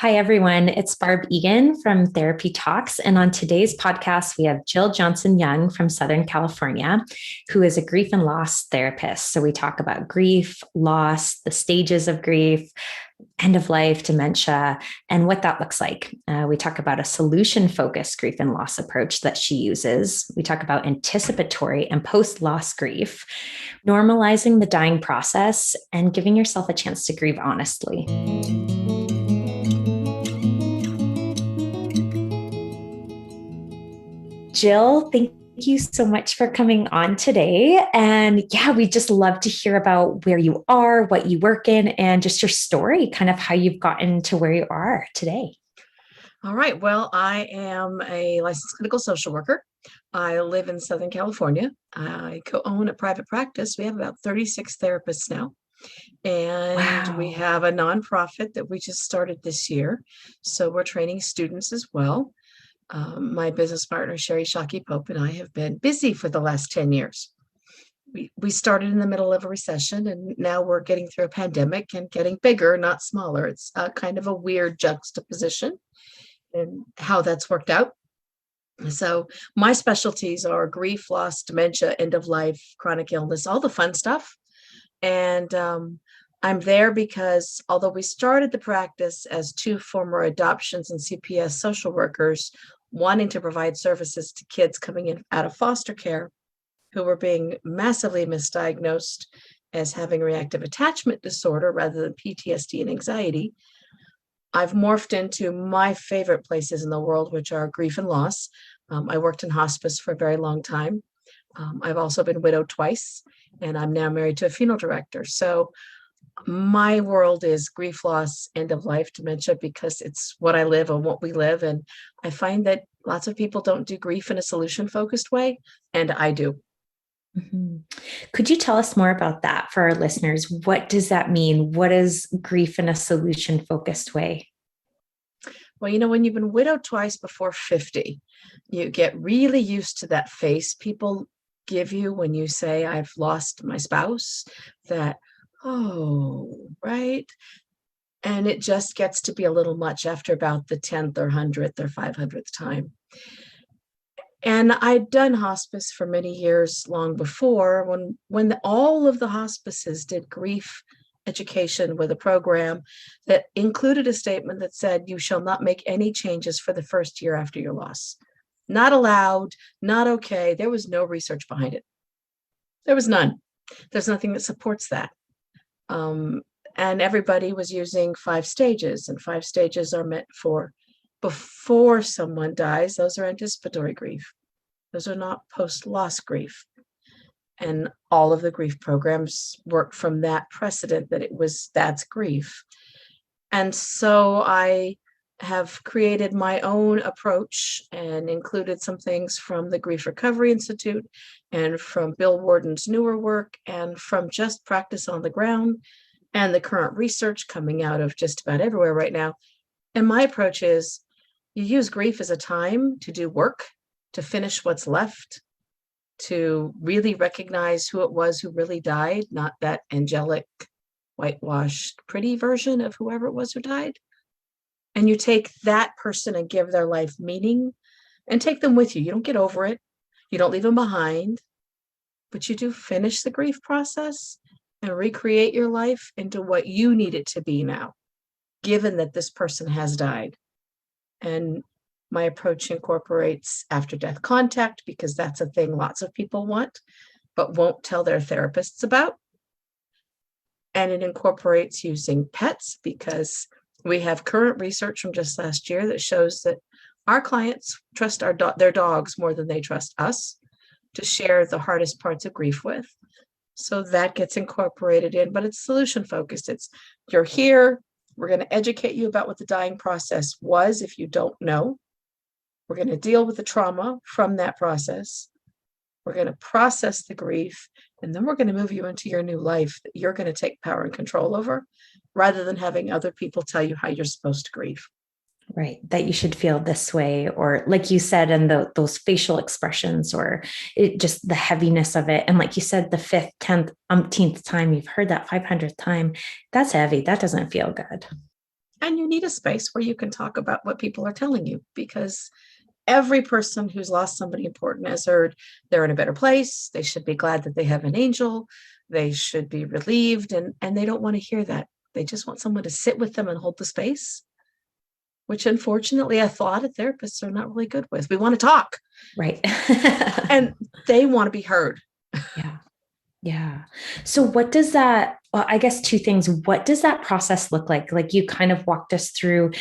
Hi, everyone. It's Barb Egan from TherapyTalks. And on today's podcast, we have Jill Johnson Young from Southern California, who is a grief and loss therapist. So we talk about grief, loss, the stages of grief, end of life, dementia, and what that looks like. We talk about a solution-focused grief and loss approach that she uses. We talk about anticipatory and post-loss grief, normalizing the dying process, and giving yourself a chance to grieve honestly. Jill, thank you so much for coming on today. And yeah, we just love to hear about where you are, what you work in, and just your story, kind of how you've gotten to where you are today. All right. Well, I am a licensed clinical social worker. I live in Southern California. I co-own a private practice. We have about 36 therapists now. And we have a nonprofit that we just started this year. So we're training students as well. My business partner, Sherry Shockey Pope, and I have been busy for the last 10 years. We started in the middle of a recession, and now we're getting through a pandemic and getting bigger, not smaller. It's kind of a weird juxtaposition and how that's worked out. So my specialties are grief, loss, dementia, end of life, chronic illness, all the fun stuff. And I'm there because although we started the practice as two former adoptions and CPS social workers wanting to provide services to kids coming in out of foster care who were being massively misdiagnosed as having reactive attachment disorder rather than PTSD and anxiety, I've morphed into my favorite places in the world, which are grief and loss. I worked in hospice for a very long time. I've also been widowed twice, and I'm now married to a funeral director. So my world is grief, loss, end of life, dementia, because it's what I live and what we live. And I find that lots of people don't do grief in a solution-focused way, and I do. Mm-hmm. Could you tell us more about that for our listeners? What does that mean? What is grief in a solution-focused way? Well, when you've been widowed twice before 50, you get really used to that face people give you when you say, I've lost my spouse, that, oh, right. And it just gets to be a little much after about the 10th or 100th or 500th time. And I'd done hospice for many years long before when all of the hospices did grief education with a program that included a statement that said, you shall not make any changes for the first year after your loss. Not allowed, not okay. There was no research behind it. There was none. There's nothing that supports that. And everybody was using 5 stages, and 5 stages are meant for before someone dies. Those are anticipatory grief. Those are not post-loss grief. And all of the grief programs work from that precedent that that's grief. And so I have created my own approach and included some things from the Grief Recovery Institute and from Bill Warden's newer work and from just practice on the ground and the current research coming out of just about everywhere right now. And my approach is you use grief as a time to do work, to finish what's left, to really recognize who it was who really died, not that angelic, whitewashed, pretty version of whoever it was who died. And you take that person and give their life meaning and take them with you. You don't get over it. You don't leave them behind, but you do finish the grief process and recreate your life into what you need it to be now, given that this person has died. And my approach incorporates after-death contact, because that's a thing lots of people want, but won't tell their therapists about. And it incorporates using pets, because we have current research from just last year that shows that our clients trust their dogs more than they trust us to share the hardest parts of grief with. So that gets incorporated in, but it's solution-focused. It's, you're here, we're going to educate you about what the dying process was if you don't know. We're going to deal with the trauma from that process. We're going to process the grief, and then we're going to move you into your new life that you're going to take power and control over, rather than having other people tell you how you're supposed to grieve. Right. That you should feel this way, or like you said, and those facial expressions, or just the heaviness of it. And like you said, the 5th, 10th, umpteenth time you've heard that 500th time, that's heavy. That doesn't feel good. And you need a space where you can talk about what people are telling you, because every person who's lost somebody important has heard they're in a better place. They should be glad that they have an angel. They should be relieved. And they don't want to hear that. They just want someone to sit with them and hold the space, which unfortunately a lot of therapists are not really good with. We want to talk. Right. And they want to be heard. Yeah. Yeah. So what does that, well, I guess two things. What does that process look like? Like you kind of walked us through,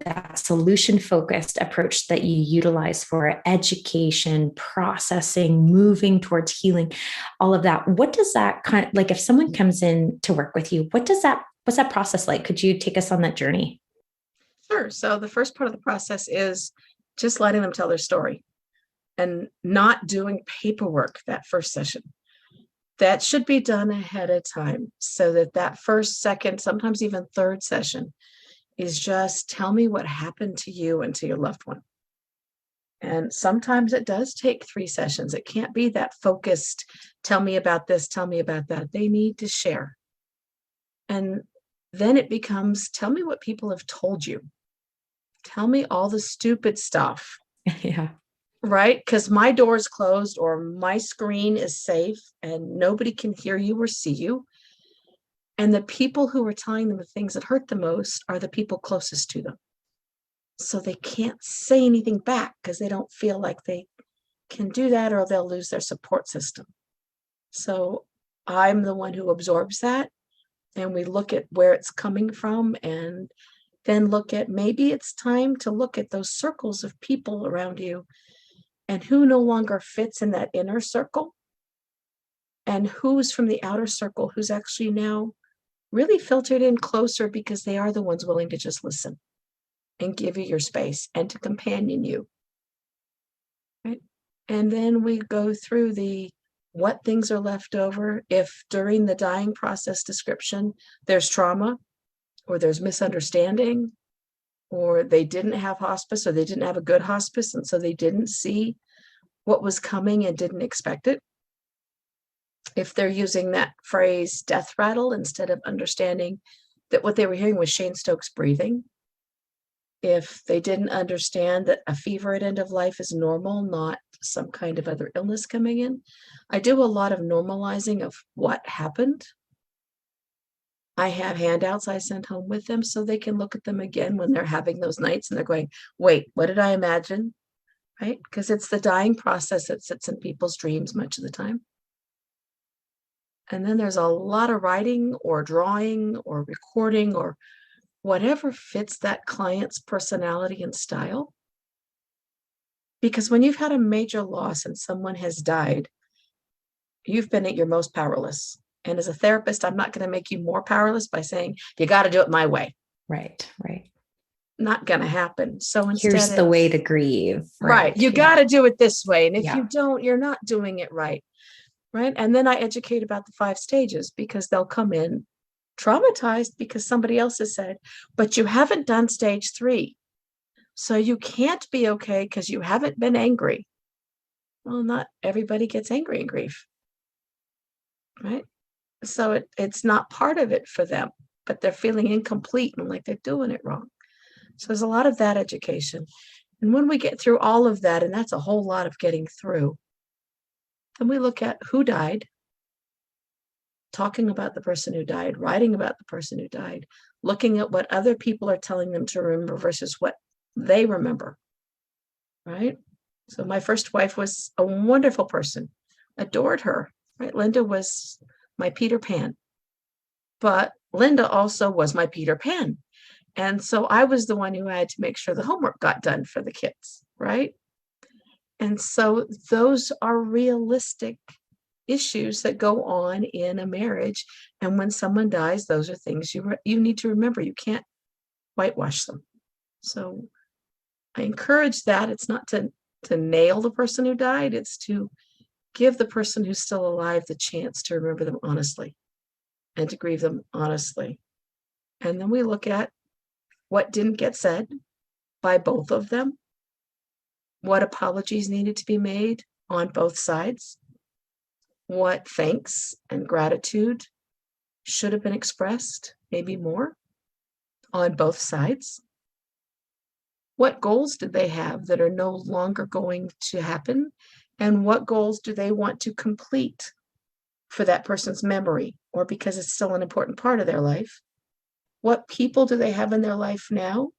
that solution focused approach that you utilize for education, processing, moving towards healing, all of that. What does that kind of like, if someone comes in to work with you, what's that process like? Could you take us on that journey? Sure. So the first part of the process is just letting them tell their story and not doing paperwork that first session. That should be done ahead of time so that first, second, sometimes even third session is just tell me what happened to you and to your loved one. And sometimes it does take 3 sessions. It can't be that focused, tell me about this, tell me about that. They need to share. And then it becomes, tell me what people have told you. Tell me all the stupid stuff. Yeah. Right? Because my door is closed or my screen is safe and nobody can hear you or see you. And the people who are telling them the things that hurt the most are the people closest to them. So they can't say anything back because they don't feel like they can do that or they'll lose their support system. So I'm the one who absorbs that. And we look at where it's coming from and then look at maybe it's time to look at those circles of people around you and who no longer fits in that inner circle and who's from the outer circle who's actually now really filtered in closer because they are the ones willing to just listen and give you your space and to companion you. Right? And then we go through what things are left over. If during the dying process description, there's trauma or there's misunderstanding, or they didn't have hospice or they didn't have a good hospice, and so they didn't see what was coming and didn't expect it. If they're using that phrase death rattle instead of understanding that what they were hearing was Shane Stokes breathing. If they didn't understand that a fever at end of life is normal, not some kind of other illness coming in. I do a lot of normalizing of what happened. I have handouts I send home with them so they can look at them again when they're having those nights and they're going, wait, what did I imagine? Right? Because it's the dying process that sits in people's dreams much of the time. And then there's a lot of writing or drawing or recording or whatever fits that client's personality and style. Because when you've had a major loss and someone has died, you've been at your most powerless. And as a therapist, I'm not going to make you more powerless by saying, you got to do it my way. Right. Not going to happen. So instead, Here's the way to grieve. Right. You got to do it this way. And if Yeah. you don't, you're not doing it right. Right. And then I educate about the 5 stages because they'll come in traumatized because somebody else has said, but you haven't done stage 3. So you can't be okay because you haven't been angry. Well, not everybody gets angry in grief. Right. So it's not part of it for them, but they're feeling incomplete and like they're doing it wrong. So there's a lot of that education. And when we get through all of that, and that's a whole lot of getting through, then we look at who died, talking about the person who died, writing about the person who died, looking at what other people are telling them to remember versus what they remember, right? So my first wife was a wonderful person, adored her, right? Linda was my Peter Pan, but Linda also was my Peter Pan. And so I was the one who had to make sure the homework got done for the kids, right? And so those are realistic issues that go on in a marriage. And when someone dies, those are things you need to remember. You can't whitewash them. So I encourage that. It's not to nail the person who died. It's to give the person who's still alive the chance to remember them honestly and to grieve them honestly. And then we look at what didn't get said by both of them, what apologies needed to be made on both sides, what thanks and gratitude should have been expressed, maybe more, on both sides? What goals do they have that are no longer going to happen? And what goals do they want to complete for that person's memory or because it's still an important part of their life? What people do they have in their life now?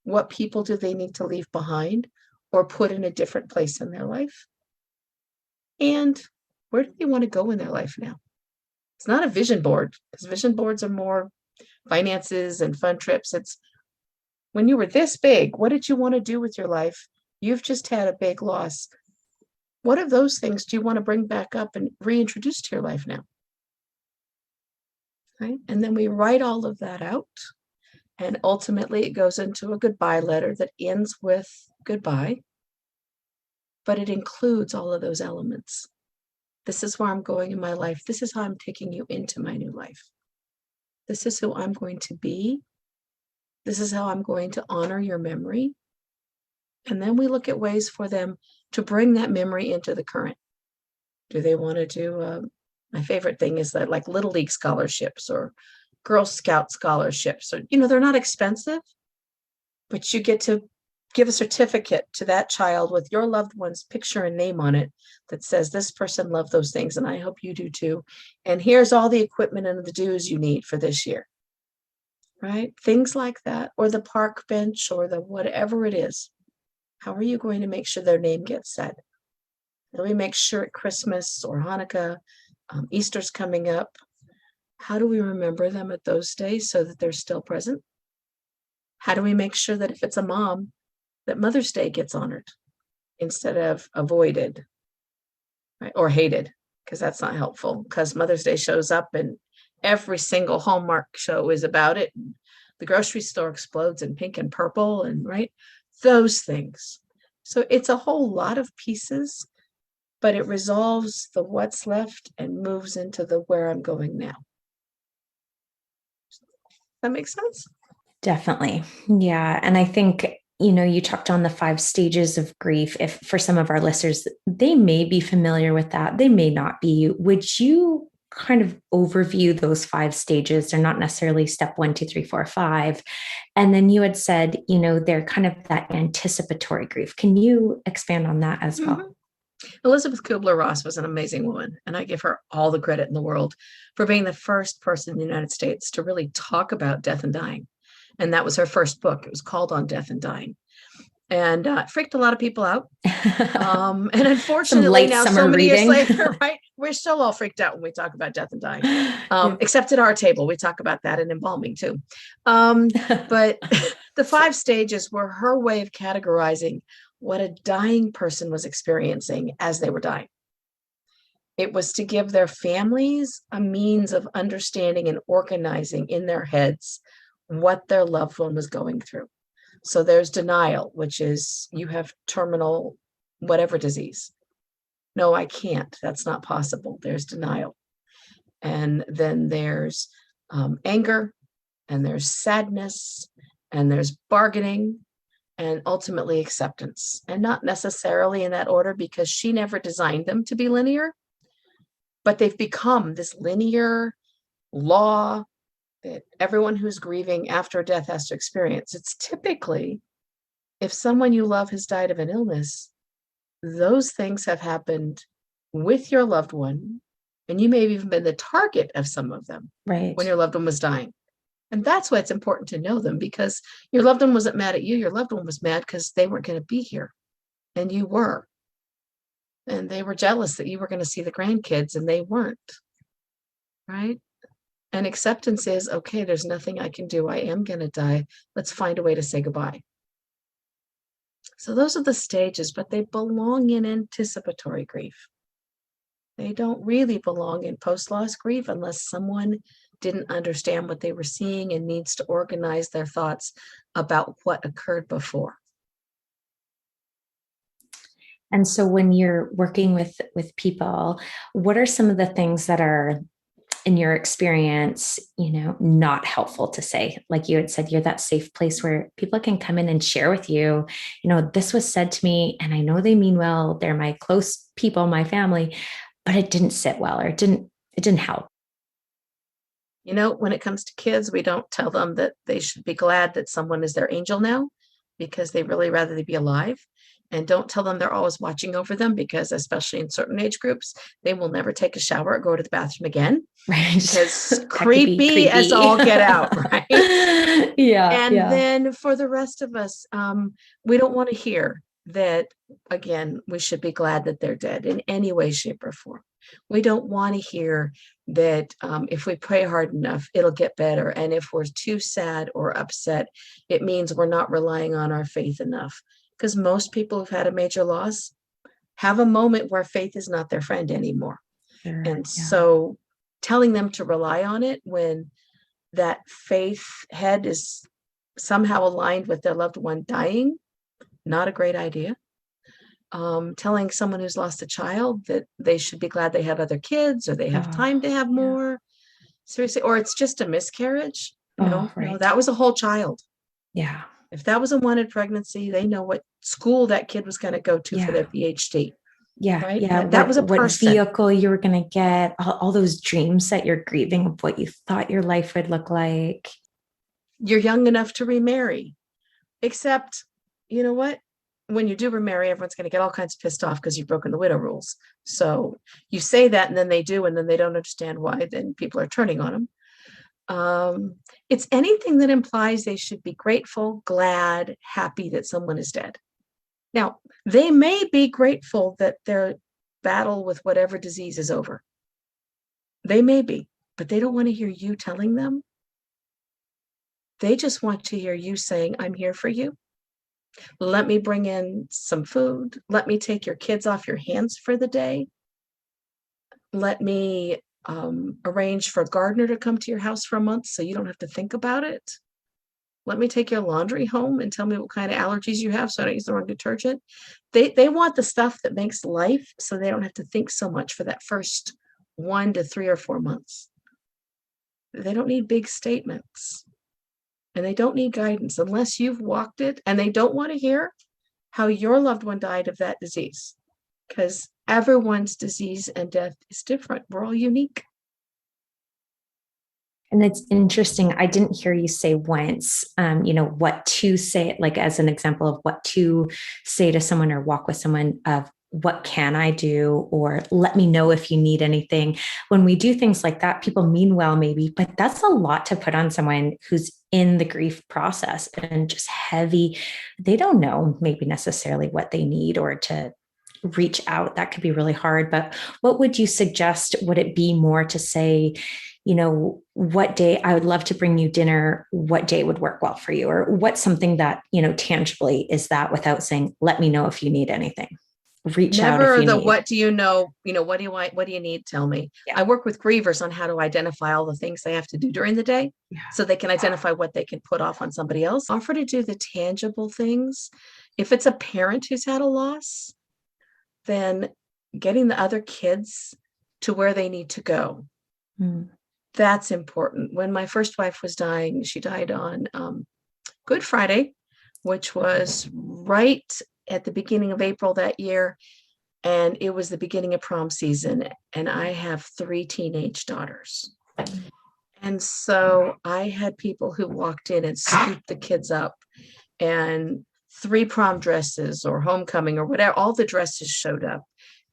What people do they need to leave behind or put in a different place in their life? And where do they want to go in their life now? It's not a vision board, because vision boards are more finances and fun trips. It's when you were this big, what did you want to do with your life? You've just had a big loss. What of those things do you want to bring back up and reintroduce to your life now? Right? And then we write all of that out. And ultimately, it goes into a goodbye letter that ends with goodbye, but it includes all of those elements. This is where I'm going in my life. This is how I'm taking you into my new life. This is who I'm going to be. This is how I'm going to honor your memory. And then we look at ways for them to bring that memory into the current. Do they want to do, my favorite thing is that like Little League scholarships or Girl Scout scholarships, or, they're not expensive, but you get to give a certificate to that child with your loved one's picture and name on it that says this person loved those things and I hope you do too. And here's all the equipment and the dues you need for this year. Right? Things like that, or the park bench or the whatever it is. How are you going to make sure their name gets said? How do we make sure at Christmas or Hanukkah, Easter's coming up? How do we remember them at those days so that they're still present? How do we make sure that if it's a mom, that Mother's Day gets honored instead of avoided, right? Or hated, because that's not helpful, because Mother's Day shows up and every single Hallmark show is about it. The grocery store explodes in pink and purple and right, those things. So it's a whole lot of pieces, but it resolves the what's left and moves into the where I'm going now. That makes sense? Definitely. Yeah. And I think, you talked on the 5 stages of grief. If for some of our listeners, they may be familiar with that, they may not be. Would you kind of overview those 5 stages? They're not necessarily step 1, 2, 3, 4, 5. And then you had said, they're kind of that anticipatory grief. Can you expand on that as well? Elizabeth Kubler-Ross was an amazing woman, and I give her all the credit in the world for being the first person in the United States to really talk about death and dying. And that was her first book. It was called On Death and Dying. And it freaked a lot of people out. And unfortunately, now so many years later, right, we're still all freaked out when we talk about death and dying. Except at our table, we talk about that in embalming too. But the 5 stages were her way of categorizing what a dying person was experiencing as they were dying. It was to give their families a means of understanding and organizing in their heads what their loved one was going through. So there's denial, which is you have terminal whatever disease. No, I can't. That's not possible. There's denial. And then there's anger, and there's sadness, and there's bargaining, and ultimately acceptance. And not necessarily in that order, because she never designed them to be linear, but they've become this linear law that everyone who's grieving after death has to experience. It's typically, if someone you love has died of an illness, those things have happened with your loved one, and you may have even been the target of some of them when your loved one was dying. And that's why it's important to know them, because your loved one wasn't mad at you. Your loved one was mad because they weren't going to be here, and you were. And they were jealous that you were going to see the grandkids and they weren't, right? And acceptance is, okay, there's nothing I can do. I am going to die. Let's find a way to say goodbye. So those are the stages, but they belong in anticipatory grief. They don't really belong in post-loss grief unless someone didn't understand what they were seeing and needs to organize their thoughts about what occurred before. And so when you're working with people, what are some of the things that are, in your experience, not helpful to say? Like you had said, you're that safe place where people can come in and share with you, this was said to me and I know they mean well, they're my close people, my family, but it didn't sit well, or it didn't help. When it comes to kids, we don't tell them that they should be glad that someone is their angel now, because they really rather they be alive. And don't tell them they're always watching over them, because especially in certain age groups, they will never take a shower or go to the bathroom again. Right. Because creepy as all get out, right? Yeah. And then for the rest of us, we don't want to hear that, again, we should be glad that they're dead in any way, shape, or form. We don't want to hear that if we pray hard enough, it'll get better. And if we're too sad or upset, it means we're not relying on our faith enough. Because most people who've had a major loss have a moment where faith is not their friend anymore. Sure, and so telling them to rely on it when that faith head is somehow aligned with their loved one dying, not a great idea. Telling someone who's lost a child that they should be glad they have other kids, or they have time to have more. Seriously, or it's just a miscarriage. No, that was a whole child. Yeah. If that was a wanted pregnancy, they know what school that kid was going to go to for their PhD. Yeah. Right. Yeah. That was a person. What vehicle you were going to get, all those dreams that you're grieving of what you thought your life would look like. You're young enough to remarry, except, you know what? When you do remarry, everyone's going to get all kinds of pissed off because you've broken the widow rules. So you say that, and then they do, and then they don't understand why. Then people are turning on them. It's anything that implies they should be grateful, glad, happy that someone is dead. Now, they may be grateful that their battle with whatever disease is over. They may be, but they don't want to hear you telling them. They just want to hear you saying, I'm here for you. Let me bring in some food. Let me take your kids off your hands for the day. Let me arrange for a gardener to come to your house for a month so you don't have to think about it. Let me take your laundry home and tell me what kind of allergies you have so I don't use the wrong detergent. They want the stuff that makes life so they don't have to think so much for that first 1 to 3 or 4 months. They don't need big statements. And they don't need guidance unless you've walked it, and they don't want to hear how your loved one died of that disease, because everyone's disease and death is different. We're all unique. And it's interesting. I didn't hear you say once, what to say, like as an example of what to say to someone or walk with someone of what can I do, or let me know if you need anything. When we do things like that, people mean well, maybe, but that's a lot to put on someone who's in the grief process and just heavy. They don't know maybe necessarily what they need or to reach out. That could be really hard. But what would you suggest? Would it be more to say, what day I would love to bring you dinner, what day would work well for you? Or what's something that, tangibly is that without saying, let me know if you need anything. Reach out if you need. What do you know? What do you want? What do you need? Tell me. Yeah. I work with grievers on how to identify all the things they have to do during the day so they can identify what they can put off on somebody else. Offer to do the tangible things. If it's a parent who's had a loss, then getting the other kids to where they need to go. That's important. When my first wife was dying, she died on Good Friday, which was right at the beginning of April that year. And it was the beginning of prom season. And I have 3 teenage daughters. And so I had people who walked in and scooped the kids up, and 3 prom dresses or homecoming or whatever, all the dresses showed up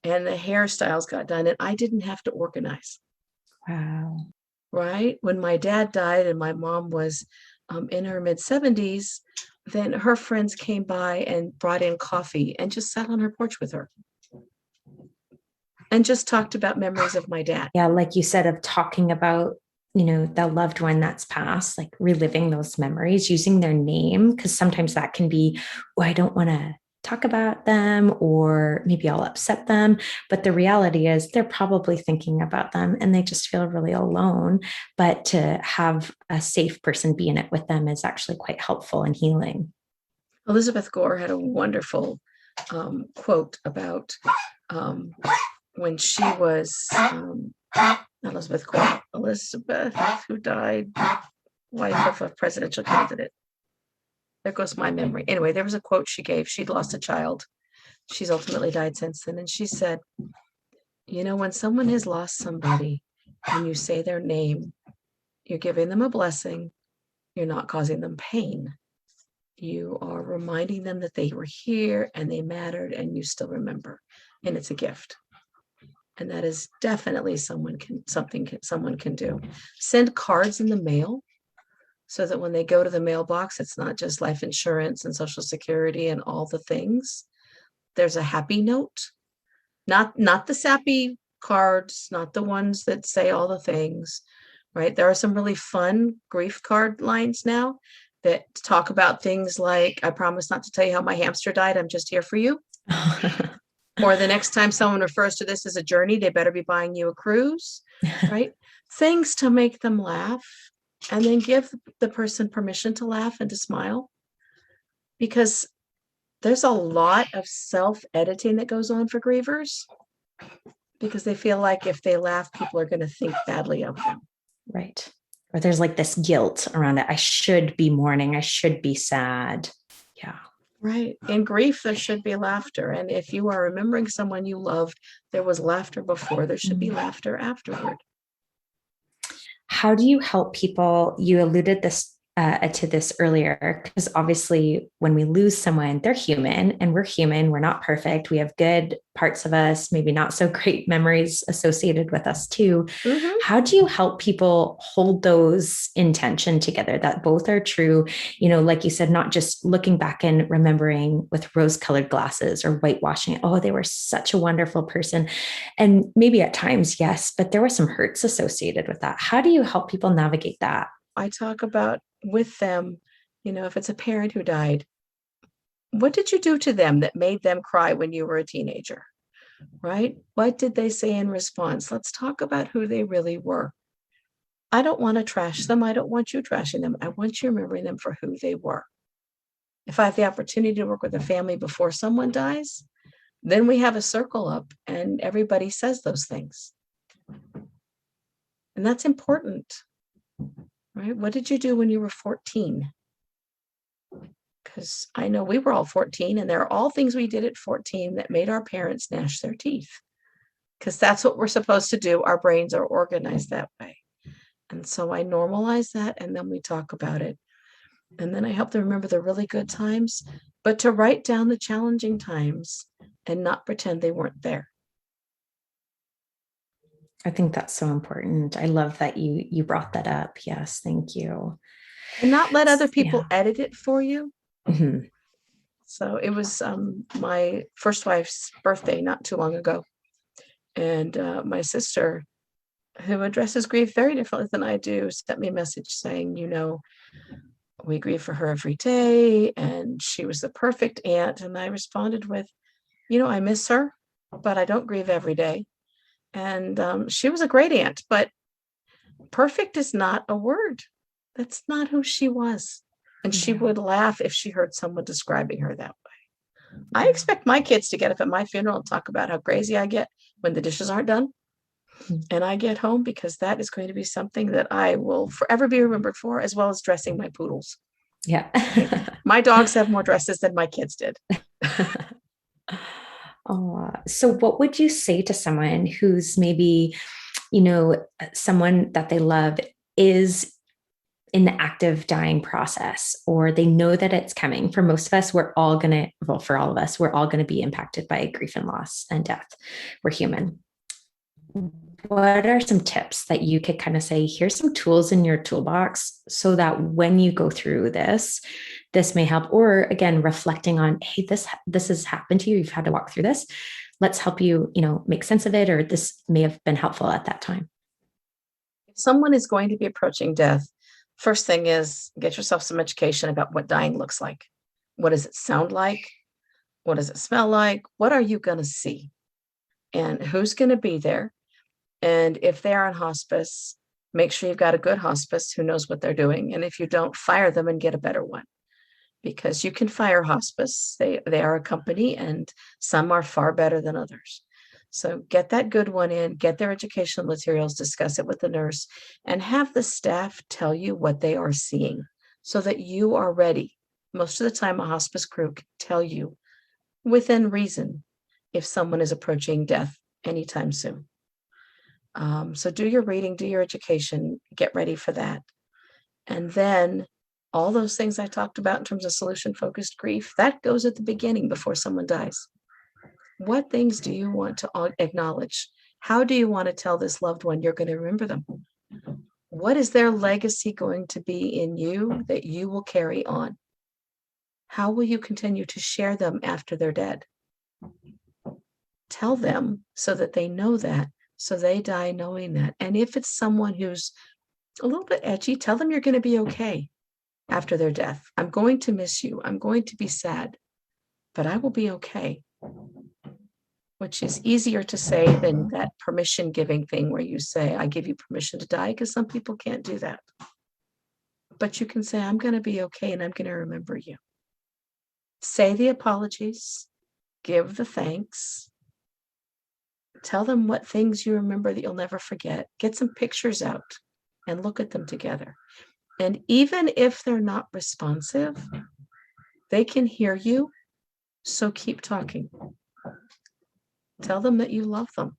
and the hairstyles got done, and I didn't have to organize. Wow. Right? When my dad died and my mom was in her mid-70s, then her friends came by and brought in coffee and just sat on her porch with her and just talked about memories of my dad. Yeah, like you said, of talking about, the loved one that's passed, like reliving those memories, using their name, because sometimes that can be, I don't want to talk about them, or maybe I'll upset them. But the reality is they're probably thinking about them and they just feel really alone. But to have a safe person be in it with them is actually quite helpful and healing. Elizabeth Gore had a wonderful quote about when she was, not Elizabeth Gore, Elizabeth, who died, wife of a presidential candidate. There goes my memory. Anyway, there was a quote she gave. She'd lost a child. She's ultimately died since then. And she said, when someone has lost somebody and you say their name, You're giving them a blessing. You're not causing them pain. You are reminding them that they were here and they mattered and you still remember. And it's a gift. And that is definitely someone can do. Send cards in the mail so that when they go to the mailbox, it's not just life insurance and Social Security and all the things. There's a happy note, not the sappy cards, not the ones that say all the things, right? There are some really fun grief card lines now that talk about things like, I promise not to tell you how my hamster died. I'm just here for you. Or the next time someone refers to this as a journey, they better be buying you a cruise, right? Things to make them laugh, and then give the person permission to laugh and to smile. Because there's a lot of self-editing that goes on for grievers, because they feel like if they laugh, people are going to think badly of them. Right. Or there's like this guilt around it. I should be mourning. I should be sad. Yeah. Right. In grief, there should be laughter. And if you are remembering someone you loved, there was laughter before, there should be laughter afterward. How do you help people? You alluded to this earlier, because obviously when we lose someone, they're human and we're human. We're not perfect. We have good parts of us, maybe not so great memories associated with us too. Mm-hmm. How do you help people hold those in tension together, that both are true? Like you said, not just looking back and remembering with rose-colored glasses or whitewashing it. Oh, they were such a wonderful person. And maybe at times, yes, but there were some hurts associated with that. How do you help people navigate that? I talk about with them, if it's a parent who died, what did you do to them that made them cry when you were a teenager, right? What did they say in response? Let's talk about who they really were. I don't want to trash them. I don't want you trashing them. I want you remembering them for who they were. If I have the opportunity to work with a family before someone dies, then we have a circle up and everybody says those things. And that's important. Right? What did you do when you were 14? Because I know we were all 14, and there are all things we did at 14 that made our parents gnash their teeth. Because that's what we're supposed to do. Our brains are organized that way. And so I normalize that, and then we talk about it. And then I help them remember the really good times, but to write down the challenging times and not pretend they weren't there. I think that's so important. I love that you brought that up. Yes, thank you. And not let other people edit it for you. Mm-hmm. So it was my first wife's birthday not too long ago. And my sister, who addresses grief very differently than I do, sent me a message saying, we grieve for her every day, and she was the perfect aunt. And I responded with, I miss her, but I don't grieve every day. And she was a great aunt, but perfect is not a word. That's not who she was. And she would laugh if she heard someone describing her that way. I expect my kids to get up at my funeral and talk about how crazy I get when the dishes aren't done. And I get home, because that is going to be something that I will forever be remembered for, as well as dressing my poodles. Yeah. My dogs have more dresses than my kids did. So what would you say to someone who's maybe, someone that they love is in the active dying process, or they know that it's coming? For most of us, for all of us, we're all going to be impacted by grief and loss and death. We're human. What are some tips that you could kind of say, here's some tools in your toolbox so that when you go through this may help? Or again, reflecting on, hey, this has happened to you. You've had to walk through this. Let's help you, make sense of it, or this may have been helpful at that time. If someone is going to be approaching death, first thing is get yourself some education about what dying looks like. What does it sound like? What does it smell like? What are you going to see? And who's going to be there? And if they are on hospice, make sure you've got a good hospice who knows what they're doing. And if you don't, fire them and get a better one, because you can fire hospice. They are a company, and some are far better than others. So get that good one in, get their educational materials, discuss it with the nurse, and have the staff tell you what they are seeing so that you are ready. Most of the time, a hospice crew can tell you within reason if someone is approaching death anytime soon. So do your reading, do your education, get ready for that. And then all those things I talked about in terms of solution-focused grief, that goes at the beginning before someone dies. What things do you want to acknowledge? How do you want to tell this loved one you're going to remember them? What is their legacy going to be in you that you will carry on? How will you continue to share them after they're dead? Tell them so that they know that, so they die knowing that. And if it's someone who's a little bit edgy, tell them you're going to be okay after their death. I'm going to miss you. I'm going to be sad, but I will be okay. Which is easier to say than that permission giving thing where you say, I give you permission to die, because some people can't do that. But you can say, I'm going to be okay and I'm going to remember you. Say the apologies, give the thanks, tell them what things you remember that you'll never forget. Get some pictures out and look at them together. And even if they're not responsive, they can hear you. So keep talking. Tell them that you love them.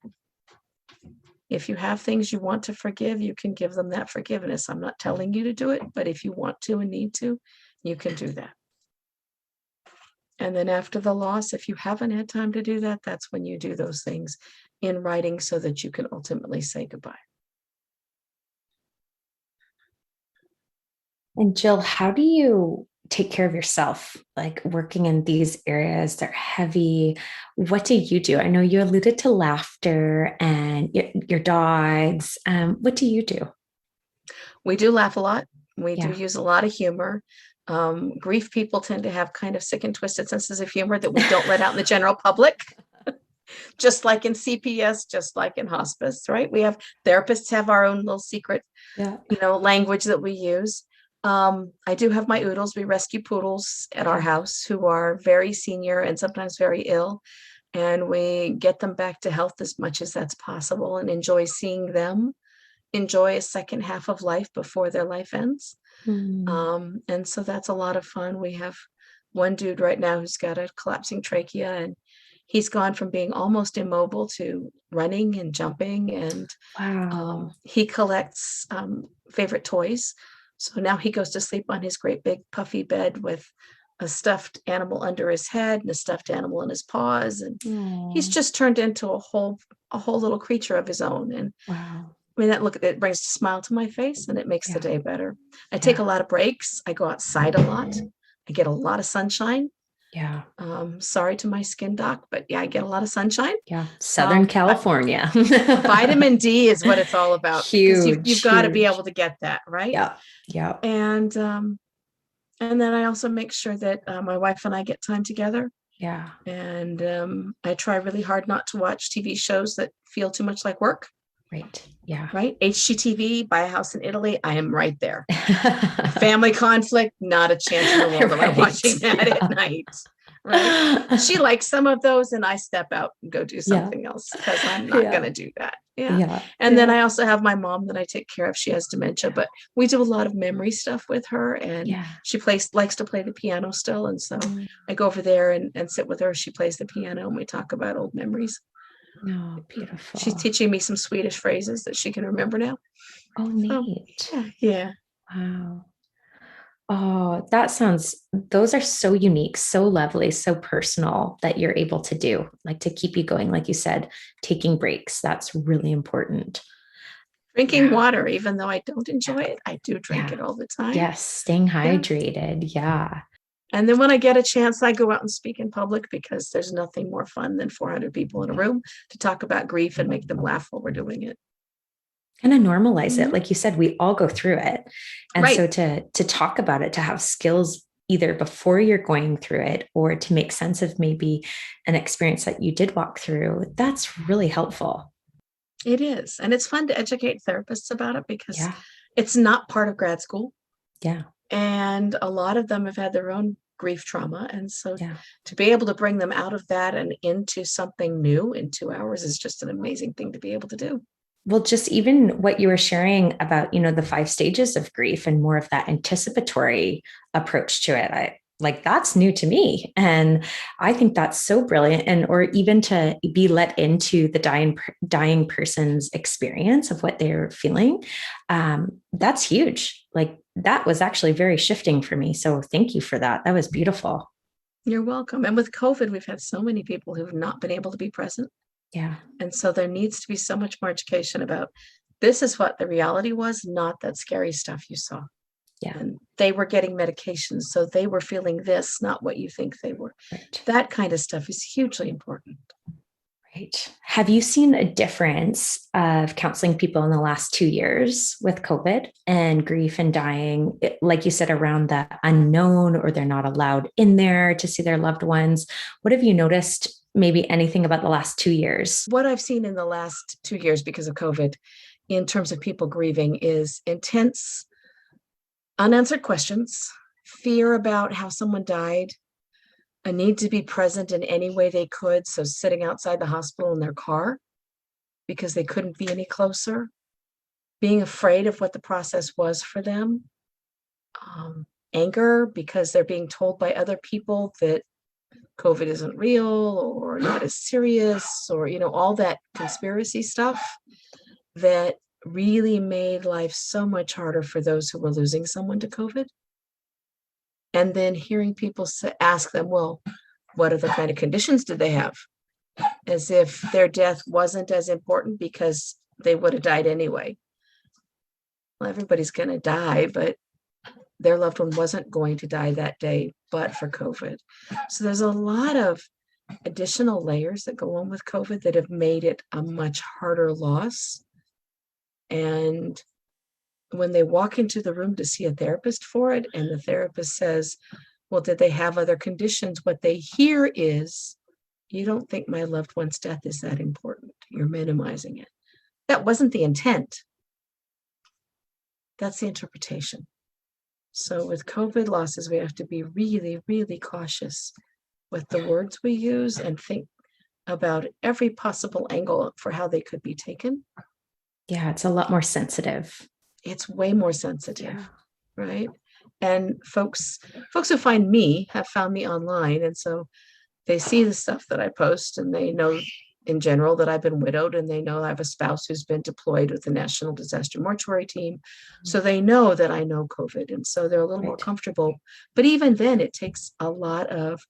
If you have things you want to forgive, you can give them that forgiveness. I'm not telling you to do it, but if you want to and need to, you can do that. And then after the loss, if you haven't had time to do that, that's when you do those things in writing so that you can ultimately say goodbye. And Jill, how do you take care of yourself, like working in these areas that are heavy? What do you do? I know you alluded to laughter and your dogs. What do you do? We do laugh a lot. We do Yeah. use a lot of humor. Grief people tend to have kind of sick and twisted senses of humor that we don't let out in the general public. Just like in CPS, just like in hospice, right? We have therapists have our own little secret, language that we use. I do have my oodles. We rescue poodles at our house who are very senior and sometimes very ill. And we get them back to health as much as that's possible and enjoy seeing them enjoy a second half of life before their life ends. And so that's a lot of fun. We have one dude right now who's got a collapsing trachea, and he's gone from being almost immobile to running and jumping. And Wow. he collects favorite toys. So now he goes to sleep on his great big puffy bed with a stuffed animal under his head and a stuffed animal in his paws. And he's just turned into a whole little creature of his own. And wow. I mean, it brings a smile to my face and it makes the day better. I take a lot of breaks. I go outside a lot. I get a lot of sunshine. Yeah. Sorry to my skin doc, but yeah, I get a lot of sunshine. Yeah. Southern California. Vitamin D is what it's all about. Huge. Because you've got to be able to get that, right? Yeah. Yeah. And then I also make sure that my wife and I get time together. Yeah. And I try really hard not to watch TV shows that feel too much like work. Right. Yeah. Right. HGTV, buy a house in Italy. I am right there. Family conflict, not a chance in the world that I'm watching that at night. Right. She likes some of those and I step out and go do something else because I'm not going to do that. Yeah. And then I also have my mom that I take care of. She has dementia, but we do a lot of memory stuff with her, and she likes to play the piano still. And so I go over there and sit with her. She plays the piano and we talk about old memories. Oh, beautiful. She's teaching me some Swedish phrases that she can remember now. Oh, neat. So, yeah. Wow. Oh, those are so unique, so lovely, so personal that you're able to do, like to keep you going. Like you said, taking breaks, that's really important. Drinking water, even though I don't enjoy it, I do drink it all the time. Yes, staying hydrated. Yeah. And then when I get a chance, I go out and speak in public because there's nothing more fun than 400 people in a room to talk about grief and make them laugh while we're doing it. And to normalize it. Like you said, we all go through it. And so to talk about it, to have skills either before you're going through it or to make sense of maybe an experience that you did walk through, that's really helpful. It is. And it's fun to educate therapists about it because it's not part of grad school. Yeah. And a lot of them have had their own grief trauma. And so to be able to bring them out of that and into something new in 2 hours is just an amazing thing to be able to do. Well, just even what you were sharing about, the 5 stages of grief and more of that anticipatory approach to it. like, that's new to me. And I think that's so brilliant. And, or even to be let into the dying person's experience of what they're feeling. That's huge. Like, that was actually very shifting for me. So thank you for that. That was beautiful. You're welcome. And with COVID, we've had so many people who've not been able to be present. Yeah. And so there needs to be so much more education about this is what the reality was, not that scary stuff you saw. Yeah. And they were getting medications, so they were feeling this, not what you think they were. Right. That kind of stuff is hugely important. Right. Have you seen a difference of counseling people in the last 2 years with COVID and grief and dying? Like you said, around the unknown, or they're not allowed in there to see their loved ones. What have you noticed? Maybe anything about the last 2 years? What I've seen in the last 2 years because of COVID, in terms of people grieving, is intense, unanswered questions, fear about how someone died, a need to be present in any way they could. So sitting outside the hospital in their car because they couldn't be any closer, being afraid of what the process was for them, anger because they're being told by other people that COVID isn't real or not as serious, or, all that conspiracy stuff that really made life so much harder for those who were losing someone to COVID. And then hearing people ask them, well, what other kind of conditions did they have? As if their death wasn't as important because they would have died anyway. Well, everybody's going to die, but their loved one wasn't going to die that day, but for COVID. So there's a lot of additional layers that go on with COVID that have made it a much harder loss. And when they walk into the room to see a therapist for it, and the therapist says, well, did they have other conditions? What they hear is, you don't think my loved one's death is that important. You're minimizing it. That wasn't the intent. That's the interpretation. So with COVID losses, we have to be really, really cautious with the words we use and think about every possible angle for how they could be taken. Yeah, it's a lot more sensitive. It's way more sensitive, right? And folks who find me have found me online. And so they see the stuff that I post, and they know in general that I've been widowed, and they know I have a spouse who's been deployed with the National Disaster Mortuary Team. So they know that I know COVID. And so they're a little more comfortable. But even then, it takes a lot of,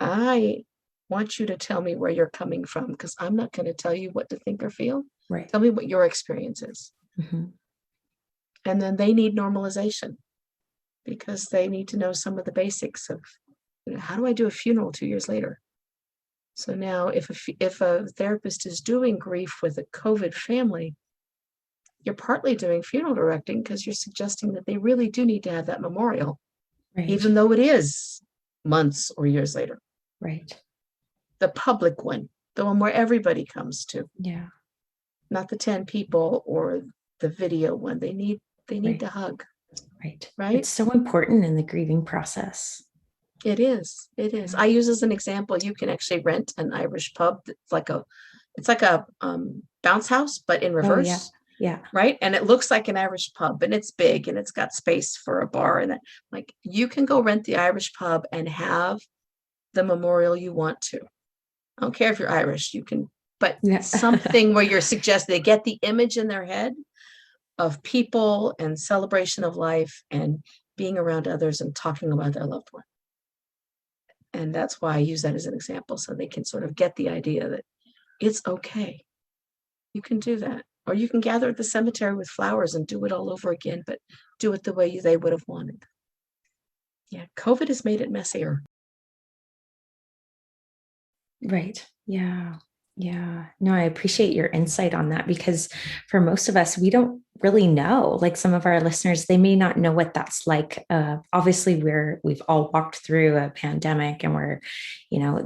I want you to tell me where you're coming from, because I'm not going to tell you what to think or feel. Right. Tell me what your experience is. Mm-hmm. And then they need normalization, because they need to know some of the basics of, how do I do a funeral 2 years later? So now if a therapist is doing grief with a COVID family, you're partly doing funeral directing because you're suggesting that they really do need to have that memorial, even though it is months or years later. Right. The public one, the one where everybody comes to. Yeah. Not the 10 people or the video one. They need to hug. Right. Right. It's so important in the grieving process. It is. It is. I use as an example, you can actually rent an Irish pub. It's like a bounce house, but in reverse. Oh, yeah. Right. And it looks like an Irish pub, and it's big, and it's got space for a bar. And like, you can go rent the Irish pub and have the memorial you want to. I don't care if you're Irish, you can, but something where you're suggesting they get the image in their head of people and celebration of life and being around others and talking about their loved one. And that's why I use that as an example, so they can sort of get the idea that it's okay. You can do that. Or you can gather at the cemetery with flowers and do it all over again, but do it the way they would have wanted. Yeah, COVID has made it messier. Right. Yeah. Yeah. No, I appreciate your insight on that, because for most of us, we don't really know. Like, some of our listeners, they may not know what that's like. Obviously, we've all walked through a pandemic, and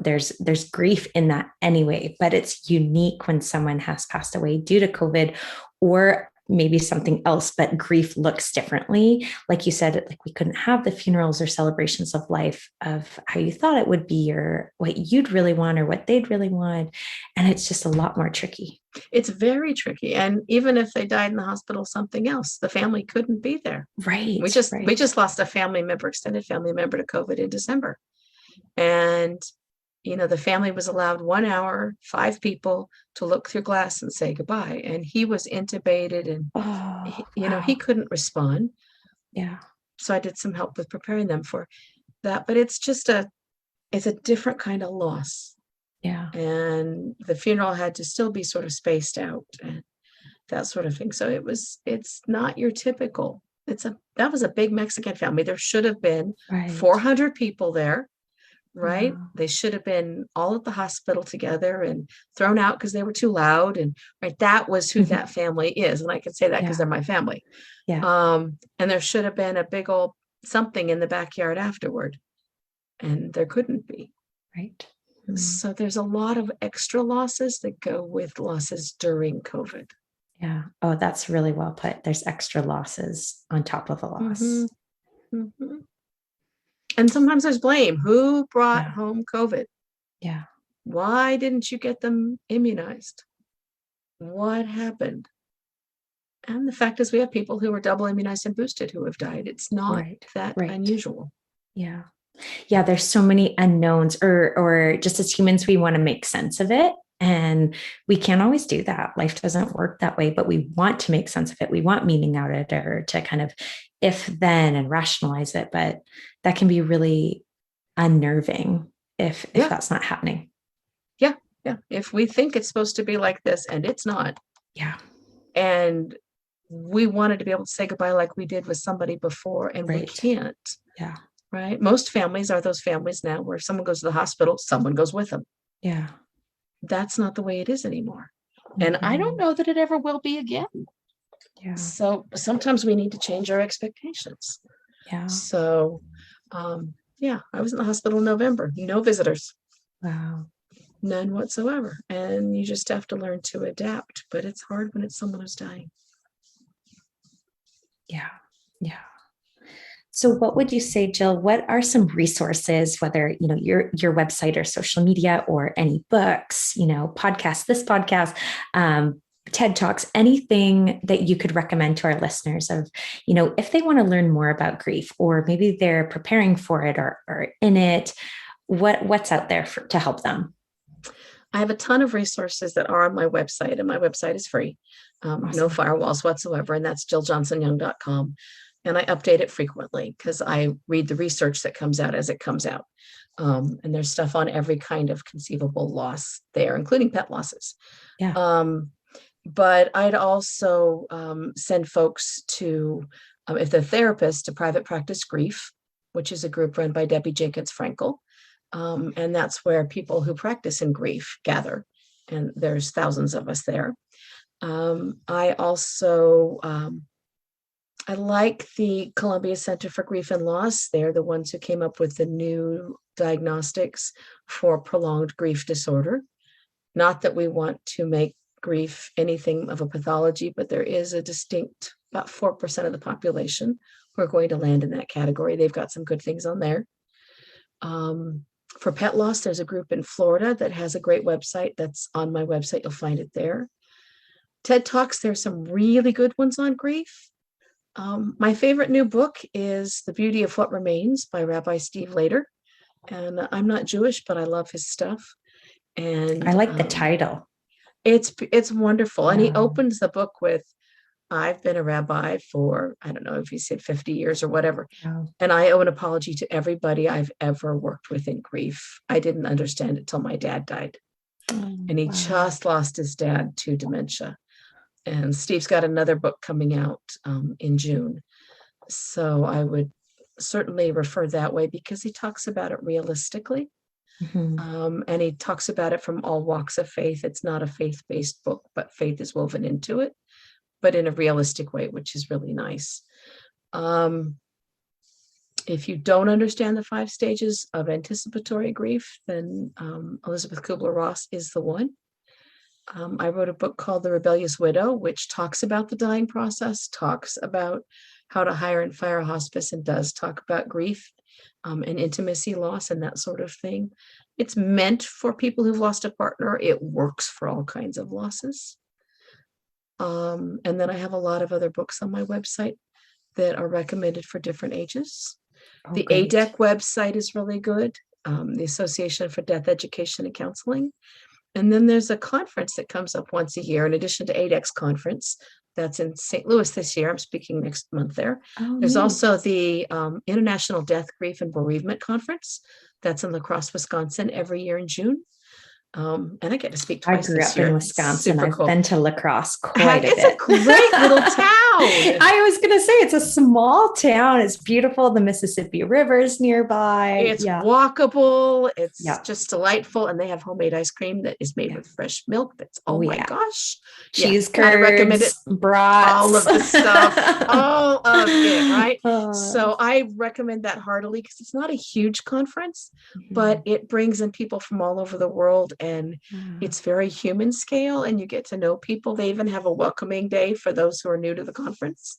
there's grief in that anyway, but it's unique when someone has passed away due to COVID, or maybe something else, but grief looks differently. Like you said, like we couldn't have the funerals or celebrations of life of how you thought it would be, or what you'd really want, or what they'd really want. And it's just a lot more tricky. It's very tricky. And even if they died in the hospital, something else, the family couldn't be there. Right. We just lost a family member, extended family member, to COVID in December. And the family was allowed 1 hour, 5 people, to look through glass and say goodbye. And he was intubated, and wow. he couldn't respond. Yeah. So I did some help with preparing them for that. But it's a different kind of loss. Yeah. And the funeral had to still be sort of spaced out and that sort of thing. So it's not your typical. That was a big Mexican family. There should have been 400 people there. Right. Wow. They should have been all at the hospital together and thrown out because they were too loud. And right, that was who that family is. And I can say that because they're my family. Yeah. And there should have been a big old something in the backyard afterward. And there couldn't be. Right. So there's a lot of extra losses that go with losses during COVID. Yeah. Oh, that's really well put. There's extra losses on top of a loss. Mm-hmm. Mm-hmm. And sometimes there's blame. Who brought home COVID? Yeah. Why didn't you get them immunized? What happened? And the fact is, we have people who are double immunized and boosted who have died. It's not that unusual. Yeah. Yeah. There's so many unknowns, or just as humans, we want to make sense of it. And we can't always do that. Life doesn't work that way, but we want to make sense of it. We want meaning out of it, or to kind of if then and rationalize it. But that can be really unnerving if that's not happening. Yeah. Yeah. If we think it's supposed to be like this and it's not. Yeah. And we wanted to be able to say goodbye like we did with somebody before, and we can't. Yeah. Right. Most families are those families now where if someone goes to the hospital, someone goes with them. Yeah. That's not the way it is anymore. And I don't know that it ever will be again. Yeah. So sometimes we need to change our expectations. Yeah. So, I was in the hospital in November. No visitors. Wow. None whatsoever. And you just have to learn to adapt. But it's hard when it's someone who's dying. Yeah. Yeah. So what would you say, Jill, what are some resources, whether, your website or social media or any books, podcasts, this podcast, TED Talks, anything that you could recommend to our listeners of, if they want to learn more about grief, or maybe they're preparing for it or in it, what's out there to help them? I have a ton of resources that are on my website, and my website is free. Awesome. No firewalls whatsoever. And that's jilljohnsonyoung.com. And I update it frequently because I read the research that comes out as it comes out. And there's stuff on every kind of conceivable loss there, including pet losses. Yeah. But I'd also send folks to, if they're therapists, to Private Practice Grief, which is a group run by Debbie Jenkins Frankel. And that's where people who practice in grief gather. And there's thousands of us there. I also, I like the Columbia Center for Grief and Loss. They're the ones who came up with the new diagnostics for prolonged grief disorder. Not that we want to make grief anything of a pathology, but there is a distinct, about 4% of the population who are going to land in that category. They've got some good things on there. For pet loss, there's a group in Florida that has a great website. That's on my website. You'll find it there. TED Talks, there's some really good ones on grief. My favorite new book is The Beauty of What Remains by Rabbi Steve Later. And I'm not Jewish, but I love his stuff. And I like the title. It's wonderful. And he opens the book with, I've been a rabbi for, I don't know if he said 50 years or whatever. And I owe an apology to everybody I've ever worked with in grief. I didn't understand it till my dad died. And he just lost his dad to dementia. And Steve's got another book coming out in June. So I would certainly refer that way because he talks about it realistically. Mm-hmm. And he talks about it from all walks of faith. It's not a faith-based book, but faith is woven into it, but in a realistic way, which is really nice. If you don't understand the 5 stages of anticipatory grief, then Elizabeth Kubler-Ross is the one. I wrote a book called The Rebellious Widow, which talks about the dying process, talks about how to hire and fire a hospice, and does talk about grief and intimacy loss and that sort of thing. It's meant for people who've lost a partner. It works for all kinds of losses. And then I have a lot of other books on my website that are recommended for different ages. The great. ADEC website is really good, the Association for Death Education and Counseling. And then there's a conference that comes up once a year, in addition to ADEC's conference. That's in St. Louis this year. I'm speaking next month there. There's Neat. also the International Death, Grief, and Bereavement Conference. That's in La Crosse, Wisconsin, every year in June. And I get to speak I twice grew this up year. in Wisconsin. Super I've cool. been to La Crosse quite a It's bit. a great little town. I was going to say it's a small town. It's beautiful. The Mississippi River's nearby. It's walkable. It's Yeah. just delightful. And they have homemade ice cream that is made with fresh milk. That's, oh my gosh. Cheese curds, I recommend it. Brats. All of the stuff, all of it, right? So I recommend that heartily, because it's not a huge conference, but it brings in people from all over the world, and it's very human scale, and you get to know people. They even have a welcoming day for those who are new to the conference.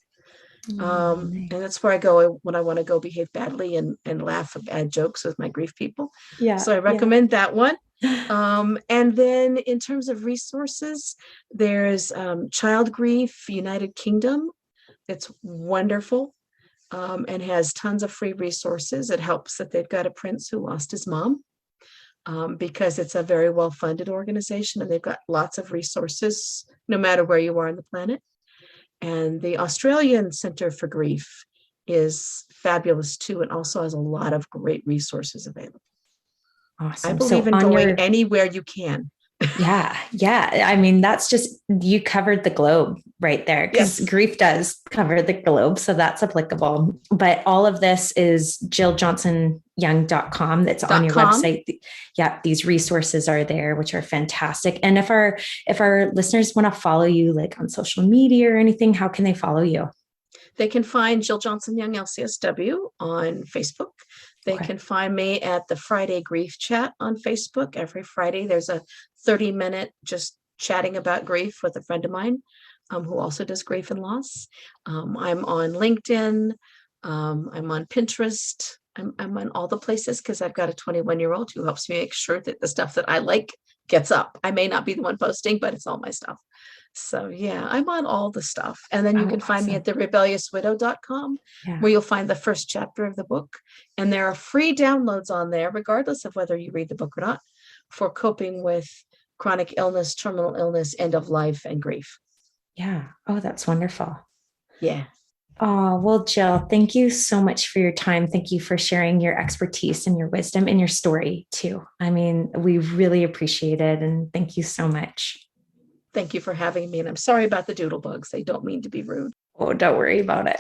And that's where I go when I want to go behave badly and laugh at bad jokes with my grief people. So I recommend that one. And then in terms of resources, there's Child Grief United Kingdom. It's wonderful and has tons of free resources. It helps that they've got a prince who lost his mom, because it's a very well-funded organization, and they've got lots of resources no matter where you are on the planet. And the Australian Centre for Grief is fabulous too, and also has a lot of great resources available. Awesome. I believe in going anywhere you can. Yeah. I mean, that's just, you covered the globe right there, because grief does cover the globe. So that's applicable. But all of this is jilljohnsonyoung.com. That's on your website. Yeah. These resources are there, which are fantastic. And if our listeners want to follow you, like on social media or anything, how can they follow you? They can find Jill Johnson Young LCSW on Facebook. They can find me at the Friday Grief Chat on Facebook. Every Friday, there's a 30-minute just chatting about grief with a friend of mine who also does grief and loss. I'm on LinkedIn. I'm on Pinterest. I'm on all the places, because I've got a 21-year-old who helps me make sure that the stuff that I like gets up. I may not be the one posting, but it's all my stuff. So yeah, I'm on all the stuff. And then you can find me at therebelliouswidow.com, where you'll find the first chapter of the book. And there are free downloads on there, regardless of whether you read the book or not, for coping with chronic illness, terminal illness, end of life, and grief. Yeah. Oh, that's wonderful. Yeah. Oh, well, Jill, thank you so much for your time. Thank you for sharing your expertise and your wisdom and your story too. I mean, we really appreciate it. And thank you so much. Thank you for having me. And I'm sorry about the doodle bugs. I don't mean to be rude. Oh, don't worry about it.